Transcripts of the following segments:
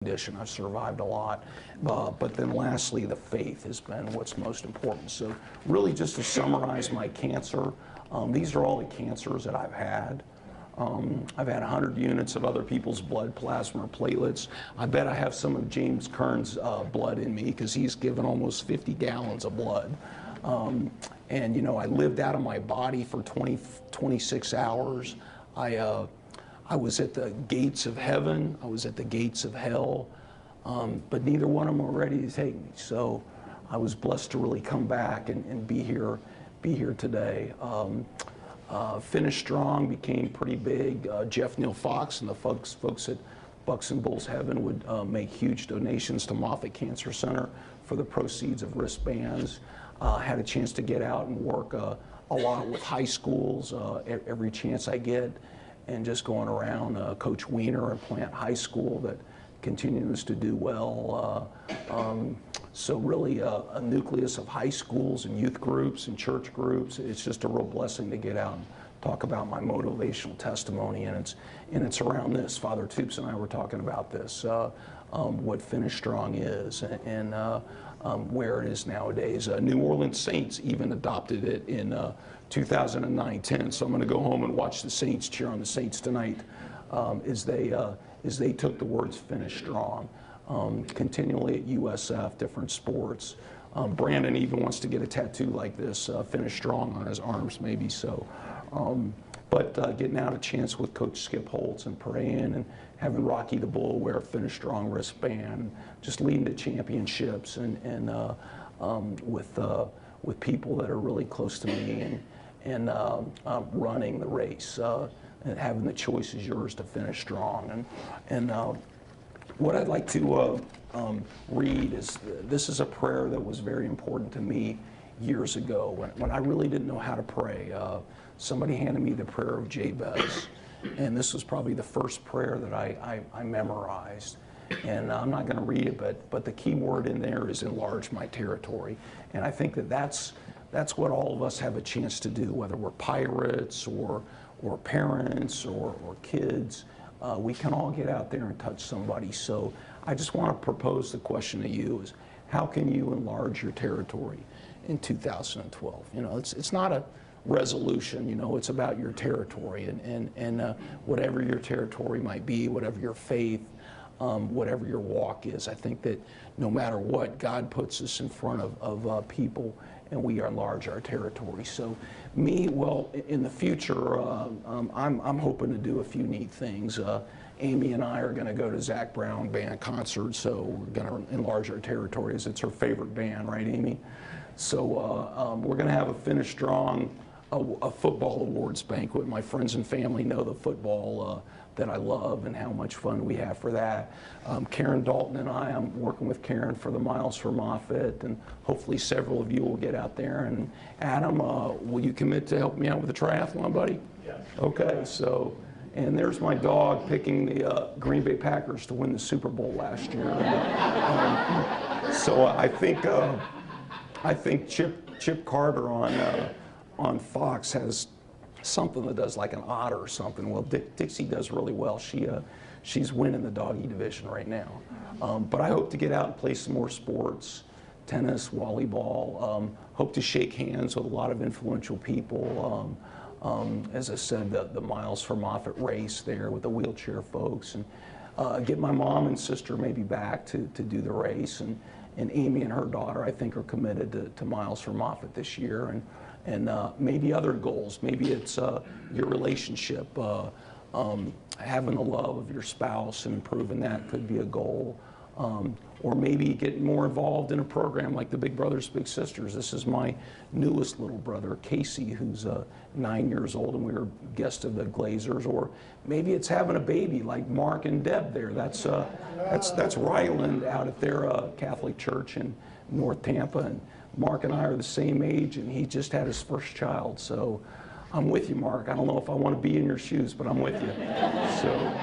condition. I've survived a lot. But then lastly, the faith has been what's most important. So really just to summarize my cancer, these are all the cancers that I've had. I've had 100 units of other people's blood, plasma, or platelets. I bet I have some of James Kern's blood in me because he's given almost 50 gallons of blood. And you know, I lived out of my body for 26 hours. I was at the gates of heaven. I was at the gates of hell. But neither one of them were ready to take me. So I was blessed to really come back and be here today. Finished strong, became pretty big. Jeff Neal Fox and the folks at Bucks and Bulls Heaven would make huge donations to Moffitt Cancer Center for the proceeds of wristbands. Had a chance to get out and work a lot with high schools every chance I get, and just going around. Coach Wagner at Plant High School that continues to do well. So really a nucleus of high schools and youth groups and church groups. It's just a real blessing to get out and talk about my motivational testimony, and it's around this. Father Toops and I were talking about this, what Finish Strong is, and where it is nowadays. New Orleans Saints even adopted it in 2009-10. So I'm going to go home and watch the Saints, cheer on the Saints tonight, as they took the words "Finish Strong." Continually at USF, different sports. Brandon even wants to get a tattoo like this, "Finish Strong," on his arms, maybe so. But getting out a chance with Coach Skip Holtz and praying, and having Rocky the Bull wear a "Finish Strong" wristband, just leading to championships, and with people that are really close to me, and running the race, and having the choice is yours to finish strong. And what I'd like to read is, this is a prayer that was very important to me years ago when I really didn't know how to pray. Somebody handed me the prayer of Jabez, and this was probably the first prayer that I memorized. And I'm not going to read it, but the key word in there is enlarge my territory. And I think that's what all of us have a chance to do, whether we're pirates or parents or kids. We can all get out there and touch somebody. So I just want to propose the question to you is, how can you enlarge your territory in 2012? You know, it's not a resolution, you know, it's about your territory, and whatever your territory might be, whatever your faith, whatever your walk is. I think that no matter what, God puts us in front of people, and we enlarge our territory. So me, well, in the future, I'm hoping to do a few neat things. Amy and I are going to go to Zach Brown Band concert, so we're going to enlarge our territory, as it's her favorite band, right, Amy? So we're going to have a Finish Strong, a football awards banquet. My friends and family know the football that I love and how much fun we have for that. Karen Dalton and I'm working with Karen for the Miles for Moffitt, and hopefully several of you will get out there. And Adam, will you commit to help me out with the triathlon, buddy? Yeah. Okay, so, and there's my dog picking the Green Bay Packers to win the Super Bowl last year. So I think Chip Carter on Fox has something that does like an otter or something. Well, Dixie does really well. She's winning the doggy division right now. But I hope to get out and play some more sports, tennis, volleyball. Hope to shake hands with a lot of influential people. As I said, the Miles for Moffitt race there with the wheelchair folks, and get my mom and sister maybe back to do the race. And Amy and her daughter, I think, are committed to Miles for Moffitt this year. And maybe other goals. Maybe it's your relationship, having the love of your spouse and improving that could be a goal. Or maybe getting more involved in a program like the Big Brothers Big Sisters. This is my newest little brother, Casey, who's 9 years old, and we were guests of the Glazers. Or maybe it's having a baby like Mark and Deb there. That's Ryland out at their Catholic church in North Tampa. And Mark and I are the same age, and he just had his first child. So I'm with you, Mark. I don't know if I want to be in your shoes, but I'm with you. So,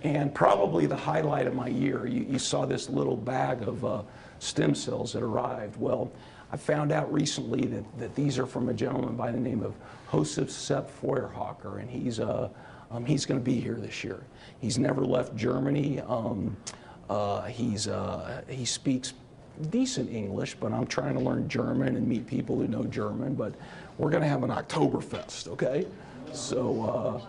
and probably the highlight of my year, you saw this little bag of stem cells that arrived. Well, I found out recently that these are from a gentleman by the name of Josef Sepp Feuerhocker, and he's He's going to be here this year. He's never left Germany. He speaks decent English, but I'm trying to learn German and meet people who know German. But we're going to have an Oktoberfest, okay? So,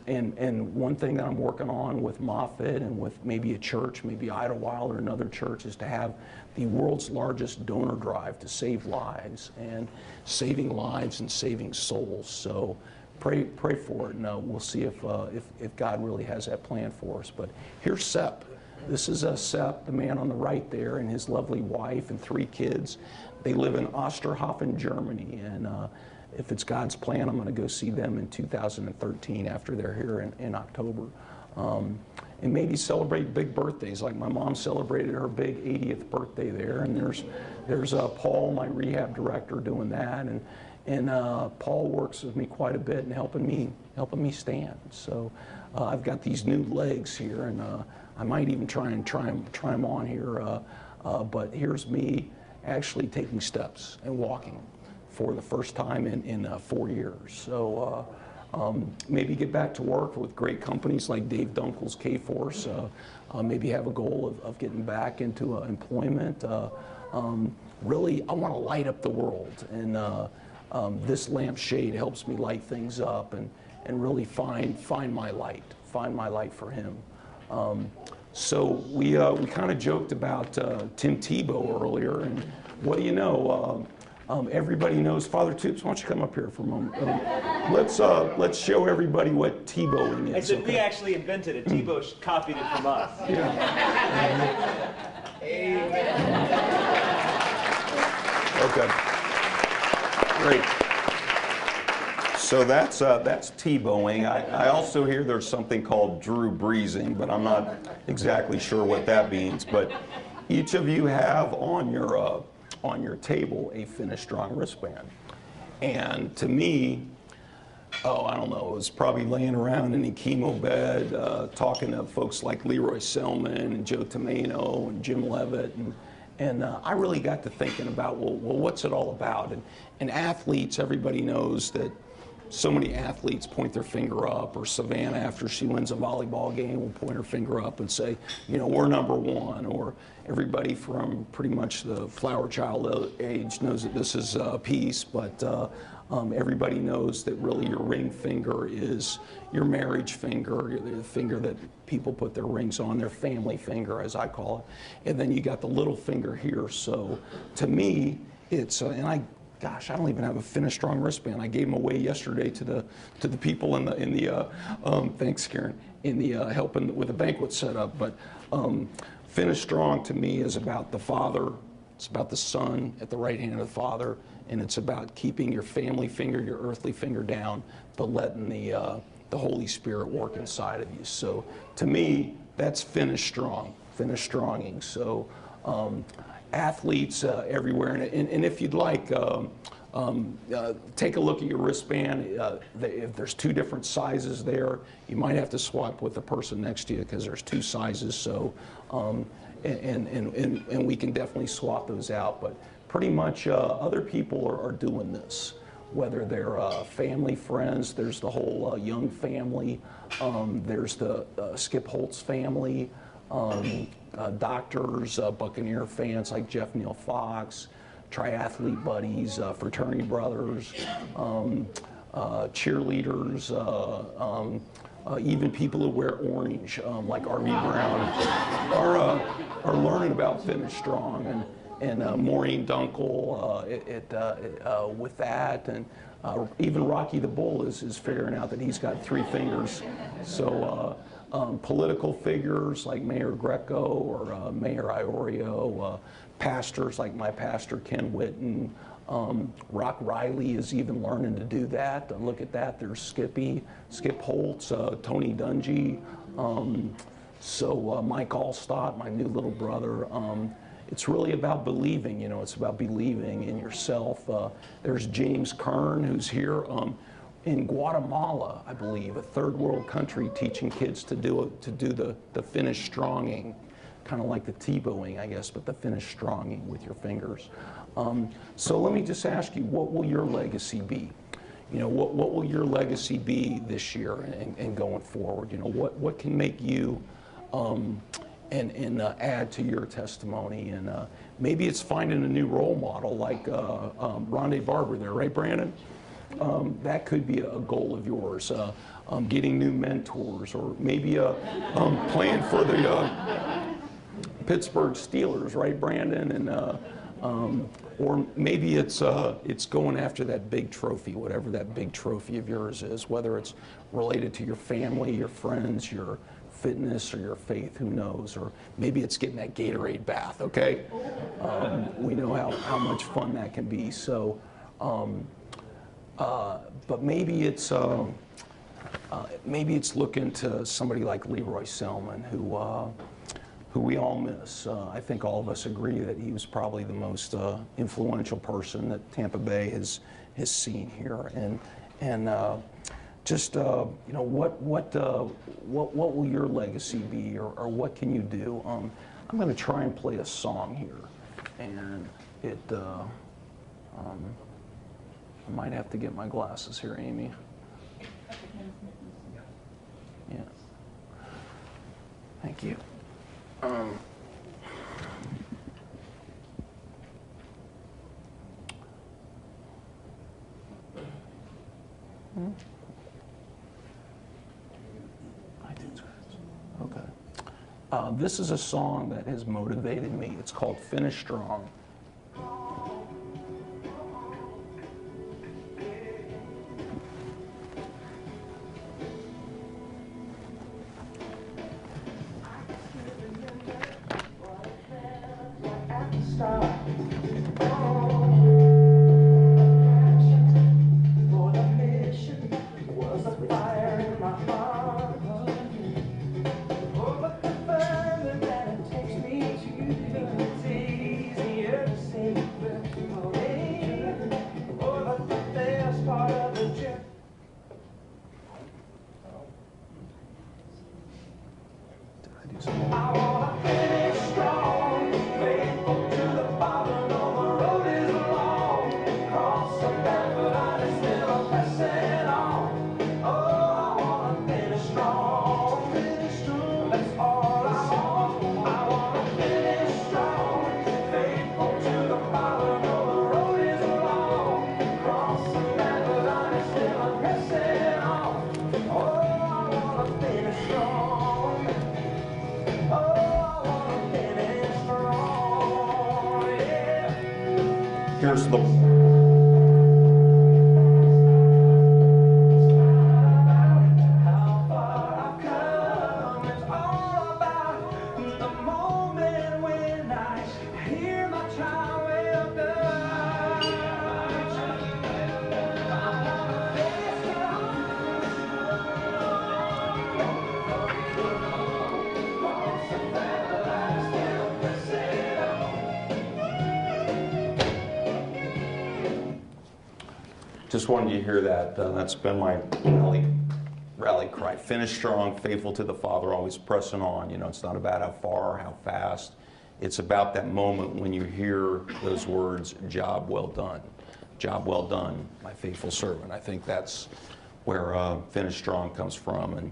and one thing that I'm working on with Moffitt and with maybe a church, maybe Idlewild or another church, is to have the world's largest donor drive to save lives and saving souls. So pray for it, and we'll see if God really has that plan for us. But here's Sepp. This is Sepp, the man on the right there, and his lovely wife and 3 kids. They live in Osterhofen, Germany, and if it's God's plan, I'm going to go see them in 2013 after they're here in October. And maybe celebrate big birthdays, like my mom celebrated her big 80th birthday there, and there's Paul, my rehab director, doing that, and Paul works with me quite a bit and helping me stand. So I've got these new legs here, and I might even try them on here. But here's me actually taking steps and walking for the first time in 4 years. So maybe get back to work with great companies like Dave Dunkel's K-Force. Maybe have a goal of getting back into employment. Really, I want to light up the world, and this lampshade helps me light things up and really find my light for Him. So we kind of joked about Tim Tebow earlier, and what do you know? Everybody knows Father Toops. Why don't you come up here for a moment? Let's show everybody what Tebowing is. I said we actually invented it. Tebow copied it from us. Yeah. Amen. Okay. Great. So that's Tebowing. I also hear there's something called Drew Breezing, but I'm not exactly sure what that means. But each of you have on your table a Finish Strong wristband. And to me, I don't know, it was probably laying around in the chemo bed, talking to folks like Leroy Selman and Joe Tomeno and Jim Levitt, and I really got to thinking about, well, what's it all about? And athletes, everybody knows that so many athletes point their finger up, or Savannah, after she wins a volleyball game, will point her finger up and say, you know, we're number one. Or everybody from pretty much the flower child age knows that this is peace, but everybody knows that really your ring finger is your marriage finger, the finger that people put their rings on, their family finger, as I call it. And then you got the little finger here. So to me, it's, gosh, I don't even have a Finish Strong wristband. I gave them away yesterday to the people in the thanks, Karen, in the helping with the banquet setup. But Finish Strong to me is about the Father. It's about the Son at the right hand of the Father, and it's about keeping your family finger, your earthly finger down, but letting the Holy Spirit work inside of you. So to me, that's Finish Strong, Finish Stronging. So. Athletes everywhere, and if you'd like, take a look at your wristband. If there's 2 different sizes there, you might have to swap with the person next to you because there's 2 sizes. So, and we can definitely swap those out. But pretty much, other people are doing this. Whether they're family, friends, there's the whole Young family. There's the Skip Holtz family. Doctors, Buccaneer fans like Jeff Neal Fox, triathlete buddies, fraternity brothers, cheerleaders, even people who wear orange, like R.V. Brown, are learning about Finish Strong, and Maureen Dunkel with that, and even Rocky the Bull is figuring out that he's got 3 fingers. So. Political figures like Mayor Greco or Mayor Iorio, pastors like my pastor Ken Whitten, Rock Riley is even learning to do that. Look at that, there's Skip Holtz, Tony Dungy, Mike Allstott, my new little brother. It's really about believing, you know, it's about believing in yourself. There's James Kern, who's here. In Guatemala, I believe, a 3rd world country, teaching kids to do the Finish Stronging, kind of like the Tebowing, I guess, but the Finish Stronging with your fingers. So let me just ask you, what will your legacy be? you know, what will your legacy be this year and going forward? You know, what can make you and add to your testimony? And maybe it's finding a new role model like Rondé Barber there, right, Brandon? That could be a goal of yours. Getting new mentors, or maybe playing for the Pittsburgh Steelers, right, Brandon? And or maybe it's going after that big trophy, whatever that big trophy of yours is, whether it's related to your family, your friends, your fitness, or your faith, who knows? Or maybe it's getting that Gatorade bath, okay? We know how much fun that can be. So, but maybe it's looking to somebody like Leroy Selman, who we all miss. I think all of us agree that he was probably the most influential person that Tampa Bay has seen here. And just you know, what will your legacy be, or what can you do? I'm going to try and play a song here, and it. I might have to get my glasses here, Amy. Yeah. Thank you. Okay. This is a song that has motivated me. It's called Finish Strong. Here's the just wanted you to hear that. That's been my rally cry. Finish strong, faithful to the Father, always pressing on. You know, it's not about how far or how fast. It's about that moment when you hear those words, job well done. Job well done, my faithful servant. I think that's where Finish Strong comes from.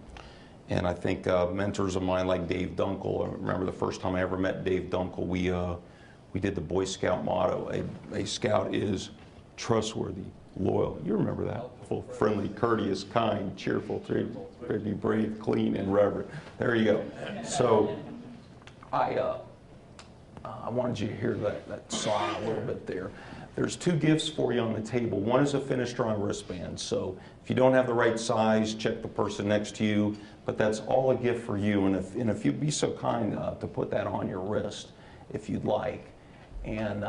And I think mentors of mine like Dave Dunkel, I remember the first time I ever met Dave Dunkel, we did the Boy Scout motto. A scout is trustworthy, loyal. You remember that. Friendly, courteous, kind, cheerful, brave, clean, and reverent. There you go. So I wanted you to hear that song a little bit there. There's two gifts for you on the table. One is a Finish Strong wristband. So if you don't have the right size, check the person next to you. But that's all a gift for you. And if you'd be so kind to put that on your wrist, if you'd like. And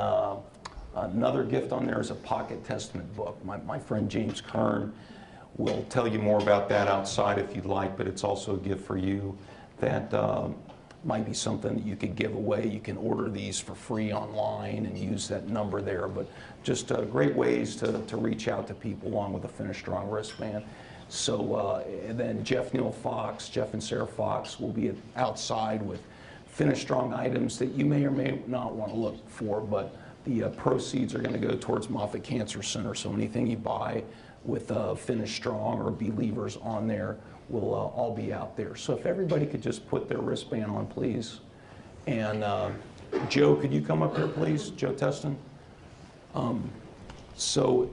another gift on there is a pocket testament book. My friend James Kern will tell you more about that outside if you'd like, but it's also a gift for you that might be something that you could give away. You can order these for free online and use that number there, but just great ways to reach out to people along with a Finish Strong wristband. So and then Jeff and Sarah Fox will be outside with Finish Strong items that you may or may not want to look for, but the proceeds are going to go towards Moffitt Cancer Center, so anything you buy with Finish Strong or Believers on there will all be out there. So if everybody could just put their wristband on, please. And Joe, could you come up here, please? Joe Teston. So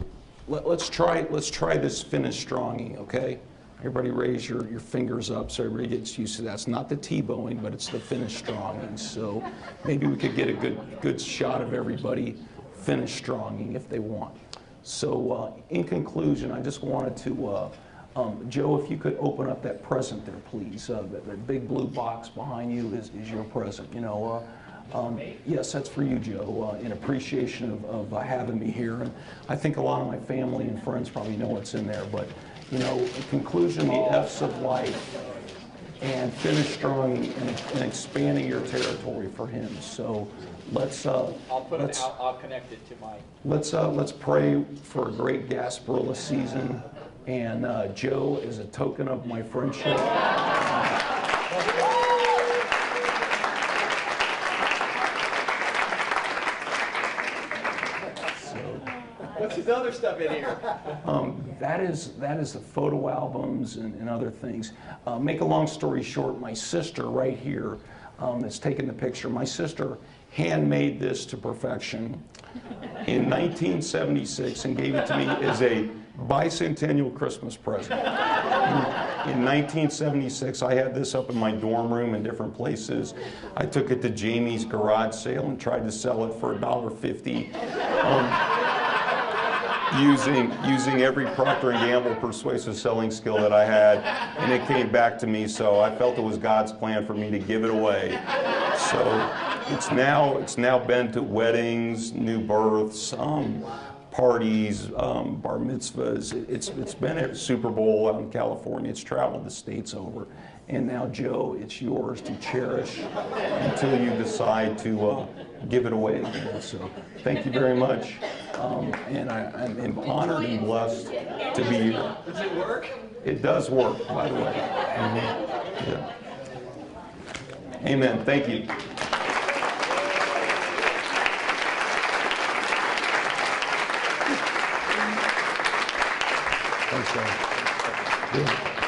let's try this Finish Stronging, okay? Everybody raise your fingers up so everybody gets used to that. It's not the T-bowing, but it's the Finish Stronging. So maybe we could get a good shot of everybody Finish Stronging if they want. So in conclusion, I just wanted to, Joe, if you could open up that present there, please. That big blue box behind you is your present. You know, yes, that's for you, Joe, in appreciation of having me here. And I think a lot of my family and friends probably know what's in there. But, you know, in conclusion, the F's of life and Finish Strong and expanding your territory for Him. So let's I'll connect it to my. let's pray for a great Gasparilla season. And Joe, as a token of my friendship. What's his other stuff in here? That is the photo albums and other things. Make a long story short, my sister right here that's taking the picture, my sister handmade this to perfection in 1976 and gave it to me as a bicentennial Christmas present. In 1976, I had this up in my dorm room in different places. I took it to Jamie's garage sale and tried to sell it for $1.50. Using every Procter & Gamble persuasive selling skill that I had, and it came back to me, so I felt it was God's plan for me to give it away. So it's now been to weddings, new births, parties, bar mitzvahs. It's been at Super Bowl out in California. It's traveled the states over. And now, Joe, it's yours to cherish until you decide to give it away again. So thank you very much. And I'm honored and blessed to be here. Does it work? It does work, by the way. Yeah. Amen. Thank you. Thanks, John. Good.